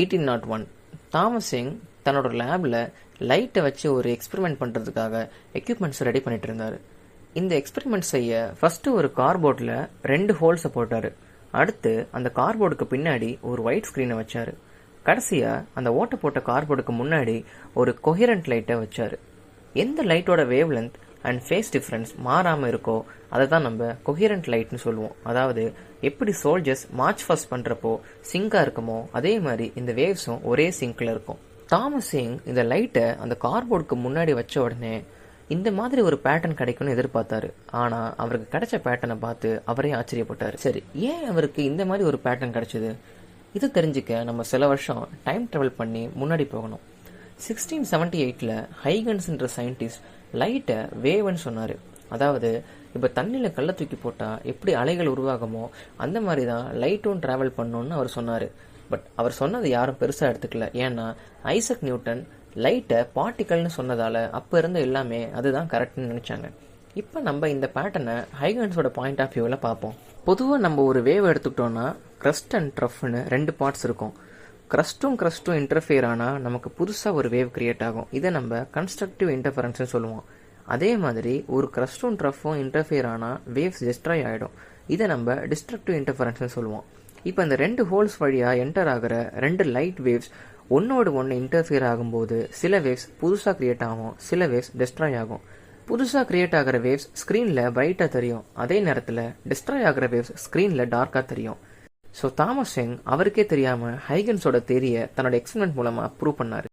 1801 Thomas young தன்னோட லேபில் லைட்டை வச்சு ஒரு எக்ஸ்பெரிமெண்ட் பண்ணுறதுக்காக எக்யூப்மெண்ட்ஸ் ரெடி பண்ணிட்டு இருந்தார். இந்த எக்ஸ்பெரிமெண்ட் செய்ய ஃபர்ஸ்ட் ஒரு கார்போர்டில் 2 ஹோல்ஸை போட்டார். அடுத்து அந்த கார்போர்டுக்கு பின்னாடி ஒரு ஒயிட் ஸ்க்ரீனை வச்சார். கடைசியாக அந்த ஓட்டை போட்ட கார்போர்டுக்கு முன்னாடி ஒரு கொஹிரண்ட் லைட்டை வச்சார். எந்த லைட்டோட wavelength and phase difference மாறாமல் இருக்கோ அதை தான் நம்ம கொஹிரண்ட் லைட்னு சொல்லுவோம். அதாவது எப்படி சோல்ஜர்ஸ் மார்ச் ஃபர்ஸ்ட் பண்ணுறப்போ சிங்காக இருக்குமோ அதே மாதிரி இந்த வேவ்ஸும் ஒரே சிங்கில் இருக்கும். தாமஸ் யங் இந்த லைட்டை அந்த கார்போர்டுக்கு முன்னாடி வச்ச உடனே இந்த மாதிரி ஒரு பேட்டர்ன் கிடைக்கும்னு எதிர்பார்த்தாரு. ஆனால் அவருக்கு கிடைச்ச பேட்டர்னை பார்த்து அவரே ஆச்சரியப்பட்டார். சரி, ஏன் அவருக்கு இந்த மாதிரி ஒரு பேட்டர்ன் கிடைச்சது? இது தெரிஞ்சுக்க நம்ம சில வருஷம் டைம் ட்ராவல் பண்ணி முன்னாடி போகணும். 1678 ஹைகன்ஸ்ன்ற சயின்டிஸ்ட் லைட்டை வேவ்னு சொன்னார். அதாவது இப்போ தண்ணியில் கல்லை தூக்கி போட்டால் எப்படி அலைகள் உருவாகுமோ அந்த மாதிரி தான் லைட்டும் ட்ராவல் பண்ணணும்னு அவர் சொன்னார். பட் அவர் சொன்னது யாரும் பெருசாக எடுத்துக்கல. ஏன்னா ஐசக் நியூட்டன் லைட்டை பார்ட்டிக்கல்னு சொன்னதால் அப்போ இருந்த எல்லாமே அதுதான் கரெக்ட்னு நினச்சாங்க. இப்போ நம்ம இந்த பேட்டர்னை ஹைகன்ஸோட பாயிண்ட் ஆஃப் வியூவில் பார்ப்போம். பொதுவாக நம்ம ஒரு வேவ் எடுத்துக்கிட்டோம்னா கிரஸ்ட் அண்ட் ட்ரஃப்னு 2 பார்ட்ஸ் இருக்கும். கிரஸ்ட்டும் இன்டர்ஃபியர் ஆனால் நமக்கு புதுசாக ஒரு வேவ் கிரியேட் ஆகும். இதை நம்ம கன்ஸ்ட்ரக்டிவ் இன்டர்ஃபரன்ஸ்னு சொல்லுவோம். அதே மாதிரி ஒரு கிரஸ்ட்டும் ட்ரஃப்பும் இன்டர்ஃபியர் ஆனால் வேவ்ஸ் டிஸ்ட்ராய் ஆகிடும். இதை நம்ம டிஸ்ட்ரக்டிவ் இன்டர்ஃபரன்ஸ்னு சொல்லுவோம். இப்போ இந்த 2 ஹோல்ஸ் வழியாக என்டர் ஆகிற 2 லைட் வேவ்ஸ் ஒன்னோடு ஒன்று இன்டர்ஃபியர் ஆகும்போது சில வேவ்ஸ் புதுசாக கிரியேட் ஆகும், சில வேவ்ஸ் டிஸ்ட்ராய் ஆகும். புதுசாக கிரியேட் ஆகிற வேவ்ஸ் ஸ்க்ரீனில் பிரைட்டாக தெரியும், அதே நேரத்தில் டிஸ்ட்ராய் ஆகிற வேவ்ஸ் ஸ்க்ரீனில் டார்க்காக தெரியும். ஸோ தாமஸ் யங் அவருக்கே தெரியாமல் ஹைகன்ஸோட தியரியை தன்னோட எக்ஸ்பெரிமெண்ட் மூலமாக ப்ரூவ் பண்ணார்.